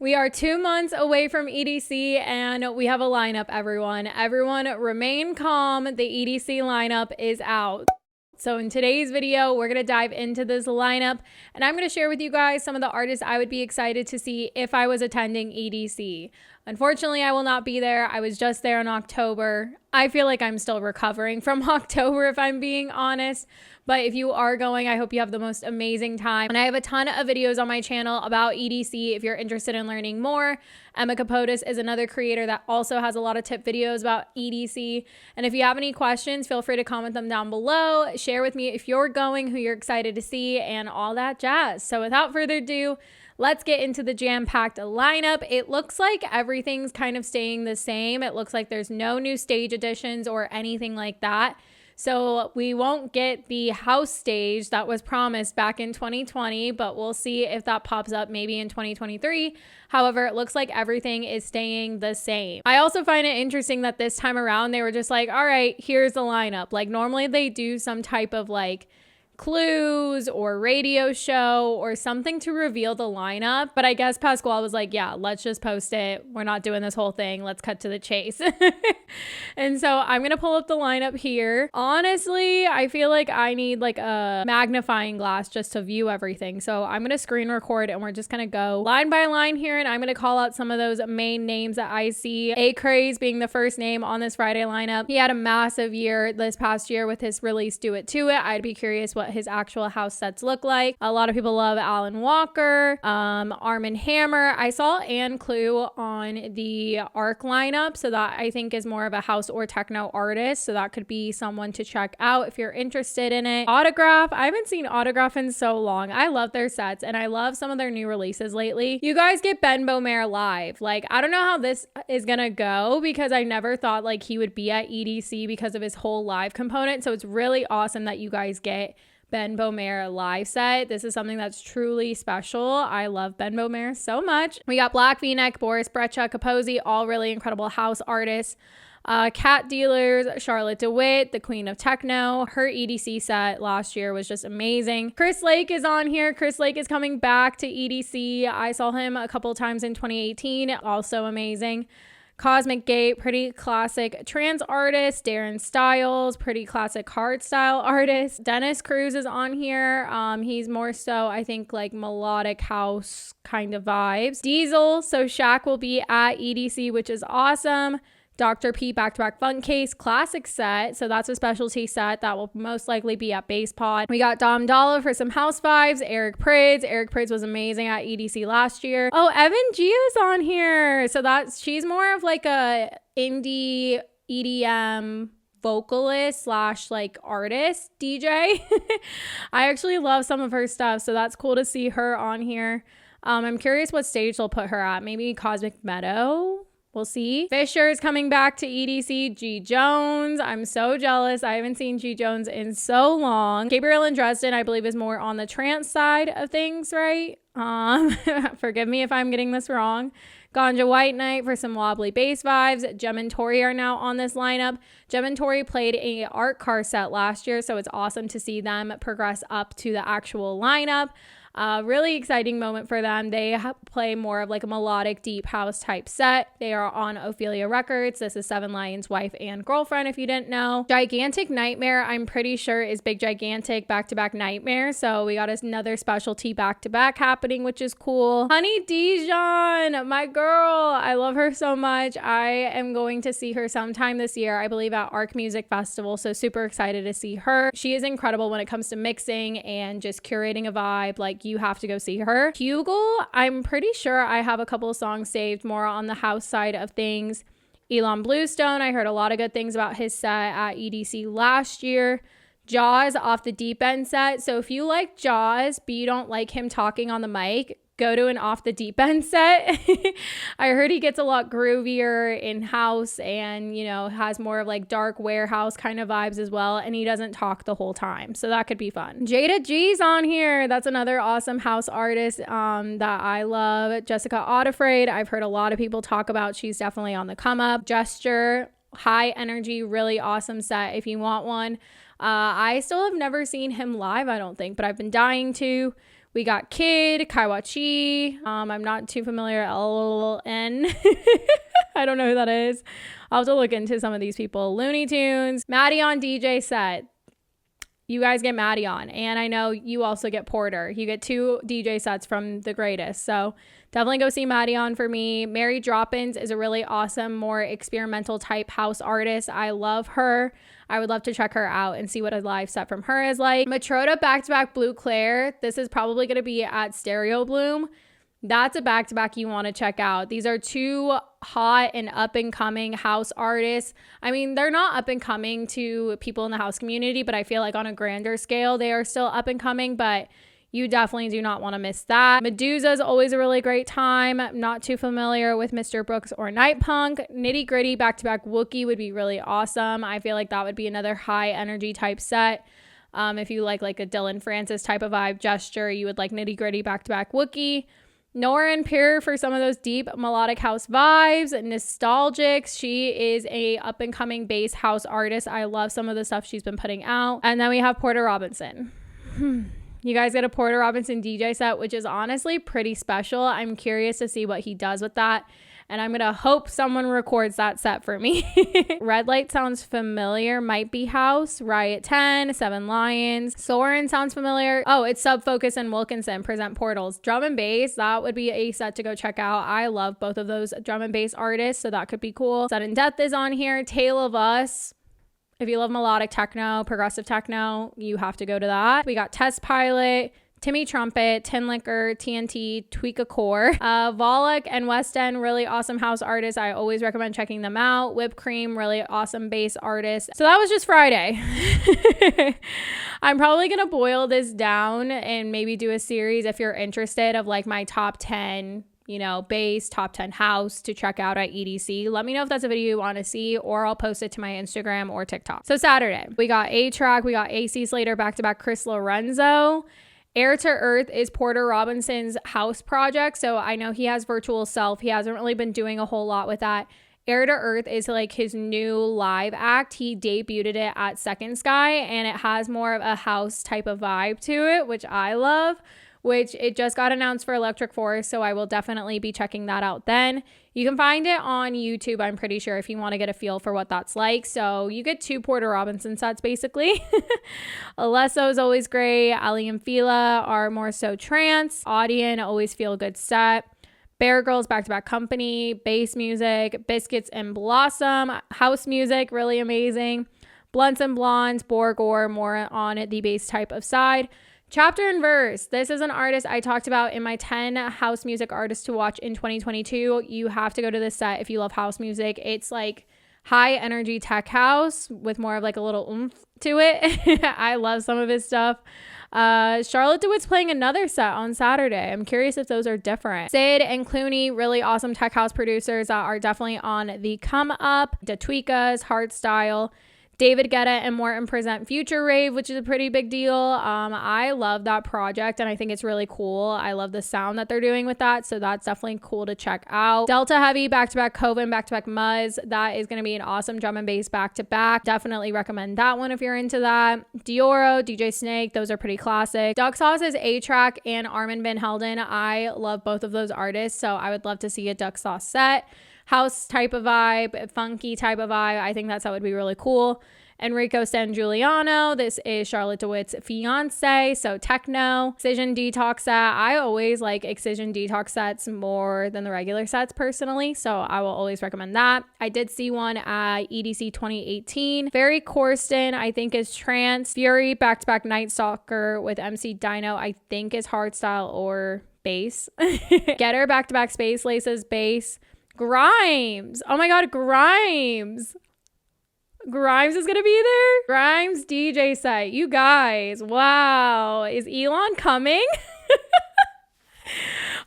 We are 2 months away from EDC and we have a lineup, everyone. Everyone remain calm. The EDC lineup is out. So in today's video, we're going to dive into this lineup and I'm going to share with you guys some of the artists I would be excited to see if I was attending EDC. Unfortunately, I will not be there. I was just there in October. I feel like I'm still recovering from October, if I'm being honest. But if you are going, I hope you have the most amazing time. And I have a ton of videos on my channel about EDC if you're interested in learning more. Emma Capotis is another creator that also has a lot of tip videos about EDC. And if you have any questions, feel free to comment them down below. Share with me if you're going, who you're excited to see, and all that jazz. So without further ado, let's get into the jam-packed lineup. It looks like everything's kind of staying the same. It looks like there's no new stage additions or anything like that. So we won't get the house stage that was promised back in 2020, but we'll see if that pops up maybe in 2023. However, it looks like everything is staying the same. I also find it interesting that this time around, they were just like, all right, here's the lineup. Like normally they do some type of like clues or radio show or something to reveal the lineup. But I guess Pasquale was like, yeah, let's just post it. We're not doing this whole thing. Let's cut to the chase. And so I'm going to pull up the lineup here. Honestly, I feel like I need like a magnifying glass just to view everything. So I'm going to screen record and we're just going to go line by line here. And I'm going to call out some of those main names that I see. A-Craze being the first name on this Friday lineup. He had a massive year this past year with his release Do It To It. I'd be curious what his actual house sets look like. A lot of people love Alan Walker, Arm & Hammer. I saw Ann Clue on the ARC lineup, so that I think is more of a house or techno artist, so that could be someone to check out if you're interested in it. Autograph. I haven't seen Autograph in so long. I love their sets and I love some of their new releases lately. You guys get Ben Beaumare live. Like, I don't know how this is gonna go because I never thought like he would be at EDC because of his whole live component, so it's really awesome that you guys get Ben Beaumare live set. This is something that's truly special. I love Ben Beaumare so much. We got Black V-Neck, Boris Brejcha, Capozzi, all really incredible house artists. Cat Dealers, Charlotte DeWitt, the Queen of Techno. Her EDC set last year was just amazing. Chris Lake is on here. Chris Lake is coming back to EDC. I saw him a couple times in 2018. Also amazing. Cosmic Gate, pretty classic trance artist. Darren Styles, pretty classic hardstyle artist. Dennis Cruz is on here. He's more so, I think, like melodic house kind of vibes. Diesel, so Shaq will be at EDC, which is awesome. Dr. P back-to-back Funk Case classic set, so that's a specialty set that will most likely be at Bass Pod. We got Dom Dolla for some house vibes. Eric Prydz was amazing at EDC last year. Oh, Evan Gia's on here, so she's more of like a indie EDM vocalist slash like artist DJ. I actually love some of her stuff, so that's cool to see her on here. I'm curious what stage they'll put her at. Maybe Cosmic Meadow. We'll see. Fisher is coming back to EDC. G Jones. I'm so jealous. I haven't seen G Jones in so long. Gabriel and Dresden, I believe, is more on the trance side of things, right? Forgive me if I'm getting this wrong. Ganja White Knight for some wobbly bass vibes. Jem and Tori are now on this lineup. Jem and Tori played a art car set last year, so it's awesome to see them progress up to the actual lineup. Really exciting moment for them. They play more of like a melodic deep house type set. They are on Ophelia Records. This is Seven Lions' wife and girlfriend, if you didn't know. Gigantic Nightmare, I'm pretty sure, is Big Gigantic back-to-back Nightmare. So we got another specialty back-to-back happening, which is cool. Honey Dijon, my girl. I love her so much. I am going to see her sometime this year, I believe at ARC Music Festival. So super excited to see her. She is incredible when it comes to mixing and just curating a vibe. Like, you have to go see her. Hugel, I'm pretty sure I have a couple of songs saved more on the house side of things. Elon Bluestone, I heard a lot of good things about his set at EDC last year. Jaws Off the Deep End set. So if you like Jaws, but you don't like him talking on the mic, go to an Off the Deep End set. I heard he gets a lot groovier in house and, you know, has more of like dark warehouse kind of vibes as well. And he doesn't talk the whole time. So that could be fun. Jada G's on here. That's another awesome house artist that I love. Jessica Audafraid, I've heard a lot of people talk about. She's definitely on the come up. Gesture, high energy, really awesome set if you want one. I still have never seen him live, I don't think, but I've been dying to. We got Kid, Kaiwachi. I'm not too familiar. LN. I don't know who that is. I'll have to look into some of these people. Looney Tunes. Maddie on DJ set. You guys get Maddie on. And I know you also get Porter. You get 2 DJ sets from The Greatest. So definitely go see Maddie on for me. Mary Droppins is a really awesome, more experimental type house artist. I love her. I would love to check her out and see what a live set from her is like. Matroda back-to-back Blue Claire. This is probably going to be at Stereo Bloom. That's a back-to-back you want to check out. These are 2 hot and up-and-coming house artists. I mean, they're not up-and-coming to people in the house community, but I feel like on a grander scale, they are still up-and-coming, but you definitely do not want to miss that. Medusa is always a really great time. Not too familiar with Mr. Brooks or Night Punk. Nitty Gritty back-to-back Wookie would be really awesome. I feel like that would be another high-energy type set. If you like a Dylan Francis type of vibe gesture, you would like Nitty Gritty back-to-back Wookie. Nora and Pure for some of those deep melodic house vibes. Nostalgics, she is a up-and-coming bass house artist. I love some of the stuff she's been putting out. And then we have Porter Robinson. You guys get a Porter Robinson DJ set, which is honestly pretty special. I'm curious to see what he does with that. And I'm going to hope someone records that set for me. Red Light sounds familiar. Might be House. Riot 10. 7 Lions. Soren sounds familiar. Oh, it's Subfocus and Wilkinson present Portals. Drum and bass. That would be a set to go check out. I love both of those drum and bass artists, so that could be cool. Sudden Death is on here. Tale of Us. If you love melodic techno, progressive techno, you have to go to that. We got Test Pilot, Timmy Trumpet, Tin Liquor, TNT, Tweak a Core, Volok and West End, really awesome house artists. I always recommend checking them out. Whipped Cream, really awesome bass artist. So that was just Friday. I'm probably going to boil this down and maybe do a series if you're interested of like my top 10, bass, top 10 house to check out at EDC. Let me know if that's a video you want to see, or I'll post it to my Instagram or TikTok. So Saturday, we got A-Track, we got AC Slater, back-to-back Chris Lorenzo. Air to Earth is Porter Robinson's house project. So I know he has Virtual Self. He hasn't really been doing a whole lot with that. Air to Earth is like his new live act. He debuted it at Second Sky, and it has more of a house type of vibe to it, which I love, which it just got announced for Electric Forest. So I will definitely be checking that out then. You can find it on YouTube, I'm pretty sure, if you want to get a feel for what that's like. So you get 2 Porter Robinson sets, basically. Alesso is always great. Ali and Fila are more so trance. Audion, always feel good set. Bear Girls, back-to-back Company. Bass music. Biscuits and Blossom. House music, really amazing. Blunts and Blondes. Borgor, more on the bass type of side. Chapter and Verse. This is an artist I talked about in my 10 house music artists to watch in 2022. You have to go to this set if you love house music. It's like high energy tech house with more of like a little oomph to it. I love some of his stuff. Charlotte DeWitt's playing another set on Saturday. I'm curious if those are different. Sid and Clooney, really awesome tech house producers that are definitely on the come up. Datweekas, Hardstyle. David Guetta and Morton present Future Rave, which is a pretty big deal. I love that project and I think it's really cool. I love the sound that they're doing with that, so that's definitely cool to check out. Delta Heavy, back-to-back Coven, back-to-back Muzz. That is going to be an awesome drum and bass back-to-back. Definitely recommend that one if you're into that. Dioro, DJ Snake, those are pretty classic. Duck Sauce is A-Track and Armin van Helden. I love both of those artists, so I would love to see a Duck Sauce set. House type of vibe, funky type of vibe. I think that would be really cool. Enrico San Giuliano. This is Charlotte DeWitt's fiance, so techno. Excision Detox set. I always like Excision Detox sets more than the regular sets personally, so I will always recommend that. I did see one at EDC 2018. Ferry Corsten, I think, is trance. Fury, back-to-back Night Stalker with MC Dino, I think is hardstyle or bass. Getter, back-to-back Space Laces, bass. Grimes. Oh my God, Grimes. Grimes is going to be there? Grimes DJ set. You guys. Wow. Is Elon coming?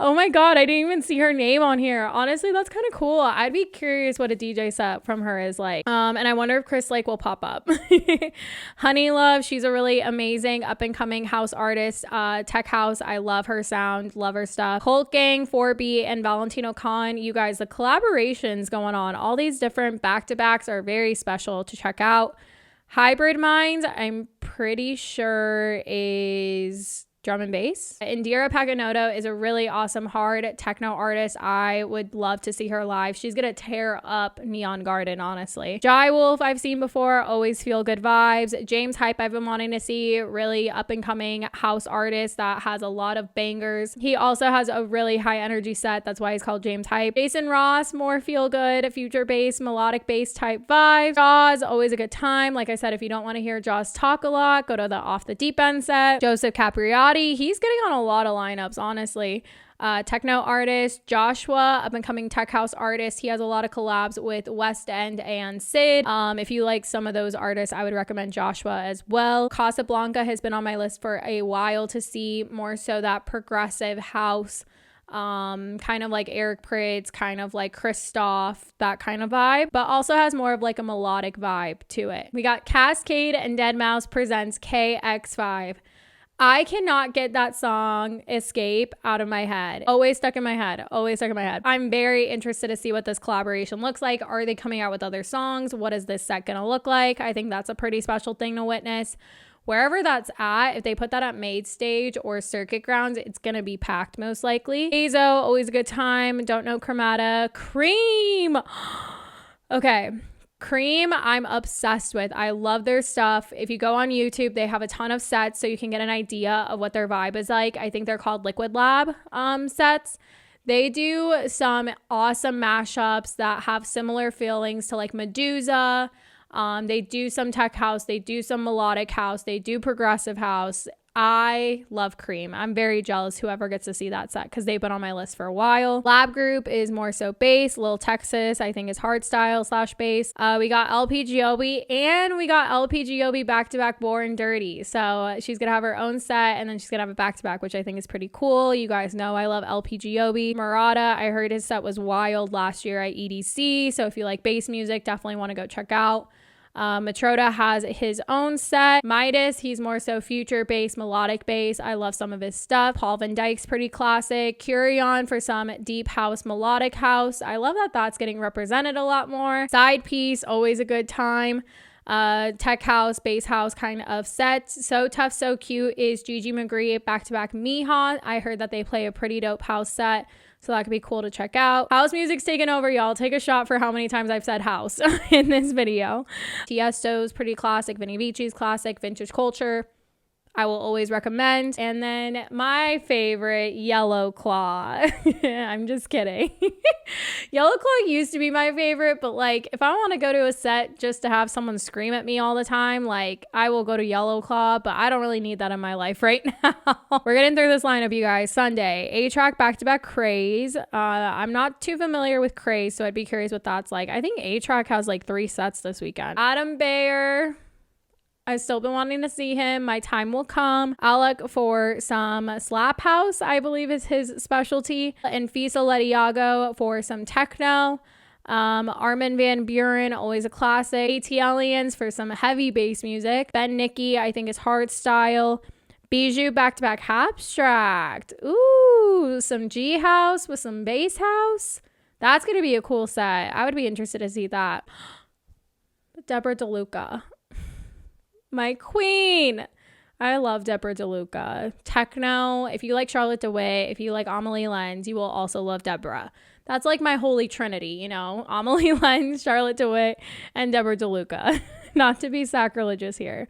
Oh my God, I didn't even see her name on here. Honestly, that's kind of cool. I'd be curious what a DJ set from her is like. And I wonder if Chris Lake will pop up. Honey Love, she's a really amazing up and coming house artist. Tech house, I love her sound, love her stuff. Colt Gang, 4B, and Valentino Khan. You guys, the collaborations going on, all these different back-to-backs are very special to check out. Hybrid Minds, I'm pretty sure is drum and bass. Indira Paganoto is a really awesome hard techno artist. I would love to see her live. She's gonna tear up Neon Garden, honestly. Jai Wolf I've seen before, always feel good vibes. James Hype I've been wanting to see, really up and coming house artist that has a lot of bangers. He also has a really high energy set, that's why he's called James Hype. Jason Ross, more feel good, future bass, melodic bass type vibes. Jaws, always a good time. Like I said, if you don't want to hear Jaws talk a lot, go to the Off the Deep End set. Joseph Capriati, he's getting on a lot of lineups, honestly. Techno artist Joshua, up and coming tech house artist. He has a lot of collabs with West End and Sid. If you like some of those artists, I would recommend Joshua as well. Casablanca has been on my list for a while to see, more so that progressive house, kind of like Eric Prydz, kind of like Christoph, that kind of vibe, but also has more of like a melodic vibe to it. We got Cascade and Deadmau5 presents KX5. I cannot get that song Escape out of my head. Always stuck in my head. Always stuck in my head. I'm very interested to see what this collaboration looks like. Are they coming out with other songs? What is this set gonna look like? I think that's a pretty special thing to witness. Wherever that's at, if they put that at Maid Stage or Circuit Grounds, it's gonna be packed most likely. Azo, always a good time. Don't know Chromata. Cream! Okay. Cream, I'm obsessed with. I love their stuff. If you go on YouTube, they have a ton of sets so you can get an idea of what their vibe is like. I think they're called Liquid Lab sets. They do some awesome mashups that have similar feelings to like Medusa. They do some tech house. They do some melodic house. They do progressive house. I love Cream. I'm very jealous whoever gets to see that set because they've been on my list for a while. Lab Group is more so bass. Lil Texas, I think, is hardstyle / bass. We got LPGOB and we got LPGOB back-to-back Born Dirty. So she's going to have her own set and then she's going to have a back-to-back, which I think is pretty cool. You guys know I love LPGOB. Murata, I heard his set was wild last year at EDC. So if you like bass music, definitely want to go check out. Matroda has his own set. Midas, he's more so future bass, melodic bass. I love some of his stuff. Paul Van Dyke's pretty classic. Curion for some deep house, melodic house. I love that that's getting represented a lot more. Side Piece, always a good time. Tech house, bass house kind of sets. So Tough, So Cute is Gigi McGree back-to-back Miha. I heard that they play a pretty dope house set, so that could be cool to check out. House music's taken over, y'all. Take a shot for how many times I've said house in this video. Tiesto's pretty classic. Vinny Vici's classic. Vintage Culture, I will always recommend. And then my favorite, Yellow Claw. I'm just kidding. Yellow Claw used to be my favorite, but like if I want to go to a set just to have someone scream at me all the time, like I will go to Yellow Claw, but I don't really need that in my life right now. We're getting through this lineup, you guys. Sunday, A-Track back-to-back Craze. I'm not too familiar with Craze, so I'd be curious what that's like. I think A-Track has like 3 sets this weekend. Adam Bayer, I've still been wanting to see him. My time will come. Alec for some slap house, I believe is his specialty. And Fisa Letiago for some techno. Armin van Buren, always a classic. ATLians for some heavy bass music. Ben Nicky, I think is hard style. Bijou back-to-back Abstract. Ooh, some G house with some bass house. That's going to be a cool set. I would be interested to see that. Deborah DeLuca, my queen. I love Deborah DeLuca. Techno, if you like Charlotte DeWitt, if you like Amelie Lenz, you will also love Deborah. That's like my holy trinity, you know, Amelie Lenz, Charlotte DeWitt, and Deborah DeLuca. Not to be sacrilegious here.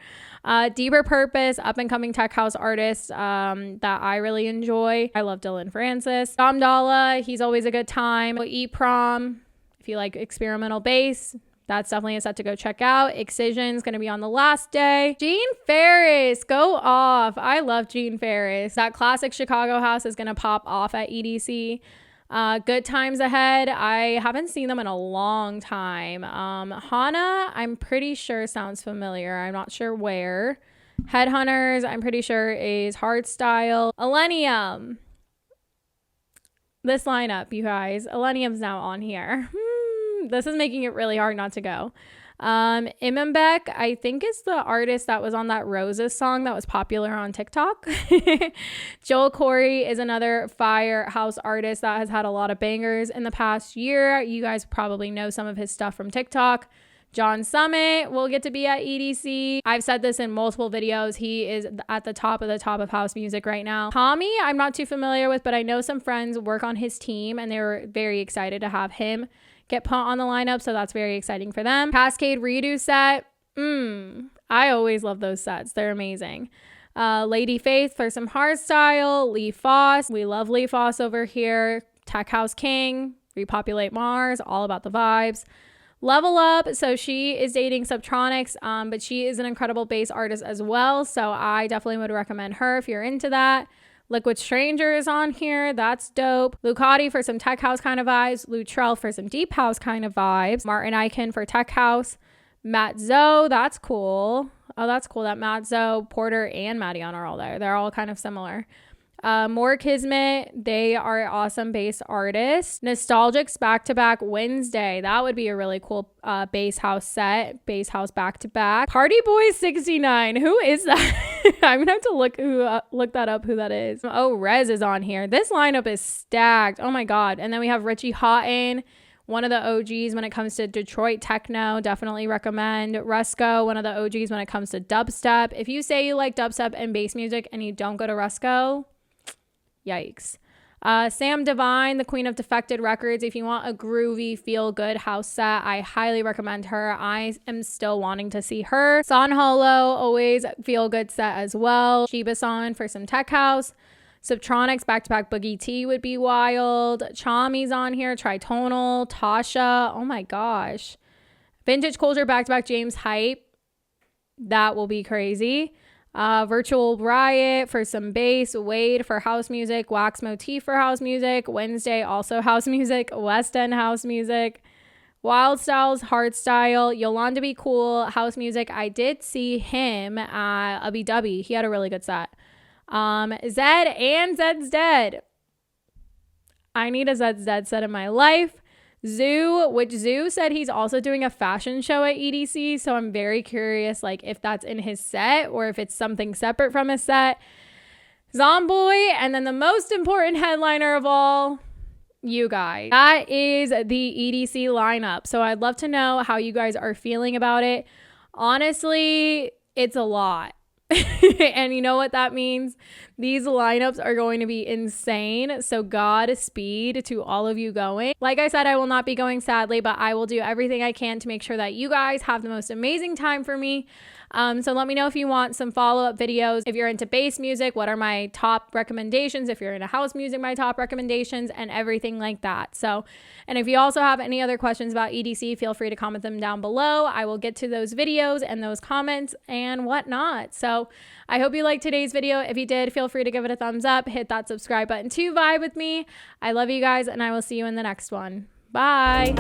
Deeper Purpose, up-and-coming tech house artist that I really enjoy. I love Dylan Francis. Dom Dalla, he's always a good time. E-Prom, if you like experimental bass, that's definitely a set to go check out. Excision's going to be on the last day. Gene Ferris, go off. I love Gene Ferris. That classic Chicago house is going to pop off at EDC. Good Times Ahead, I haven't seen them in a long time. Hana, I'm pretty sure sounds familiar. I'm not sure where. Headhunters, I'm pretty sure is hardstyle. Elenium. This lineup, you guys. Elenium's now on here. This is making it really hard not to go. Imenbeck, I think is the artist that was on that Roses song that was popular on TikTok. Joel Corey is another firehouse artist that has had a lot of bangers in the past year. You guys probably know some of his stuff from TikTok. John Summit will get to be at EDC. I've said this in multiple videos. He is at the top of house music right now. Tommy, I'm not too familiar with, but I know some friends work on his team and they were very excited to have him get put on the lineup. So that's very exciting for them. Cascade Redo set. I always love those sets. They're amazing. Lady Faith for some hardstyle. Lee Foss. We love Lee Foss over here. Tech House King. Repopulate Mars. All about the vibes. Level Up, so she is dating Subtronics, but she is an incredible bass artist as well, so I definitely would recommend her if you're into that. Liquid Stranger is on here. That's dope. Lucati for some tech house kind of vibes. Lutrell for some deep house kind of vibes. Martin Eichen for tech house. Matt Zoe, that's cool. Oh, that's cool that Matt Zoe, Porter, and Madion are all there. They're all kind of similar. More Kismet, they are awesome bass artists. Nostalgics back-to-back Wednesday, that would be a really cool bass house set. Bass house back-to-back. Party Boys 69, who is that? I'm gonna have to look that up, who that is. Oh, Rez is on here. This lineup is stacked. Oh my god. And then we have Richie Houghton, one of the OGs when it comes to Detroit techno. Definitely recommend. Rusko, one of the OGs when it comes to dubstep. If you say you like dubstep and bass music and you don't go to Rusko, yikes. Sam Divine, the queen of Defected Records. If you want a groovy, feel-good house set, I highly recommend her. I am still wanting to see her. San Holo, always feel-good set as well. Shiba-san for some tech house. Subtronics, back-to-back Boogie T would be wild. Chami's on here. Tritonal. Tasha. Oh my gosh. Vintage Culture, back-to-back James Hype. That will be crazy. Virtual Riot for some bass. Wade for house music. Wax Motif for house music. Wednesday also house music. West End house music. Wild Styles hardstyle. Yolanda Be Cool house music. I did see him at Ubby Dubby. He had a really good set. Zed and Zed's Dead. I need a Zed's Dead set in my life. Zoo, which Zoo said he's also doing a fashion show at EDC, so I'm very curious like if that's in his set or if it's something separate from his set. Zomboy, and then the most important headliner of all, you guys. That is the EDC lineup. So I'd love to know how you guys are feeling about it. Honestly, it's a lot. And you know what that means? These lineups are going to be insane. So Godspeed to all of you going. Like I said, I will not be going sadly, but I will do everything I can to make sure that you guys have the most amazing time for me. So let me know if you want some follow-up videos. If you're into bass music, what are my top recommendations? If you're into house music, my top recommendations and everything like that. So, and if you also have any other questions about EDC, feel free to comment them down below. I will get to those videos and those comments and whatnot. So I hope you liked today's video. If you did, feel free to give it a thumbs up, hit that subscribe button to vibe with me. I love you guys and I will see you in the next one. Bye.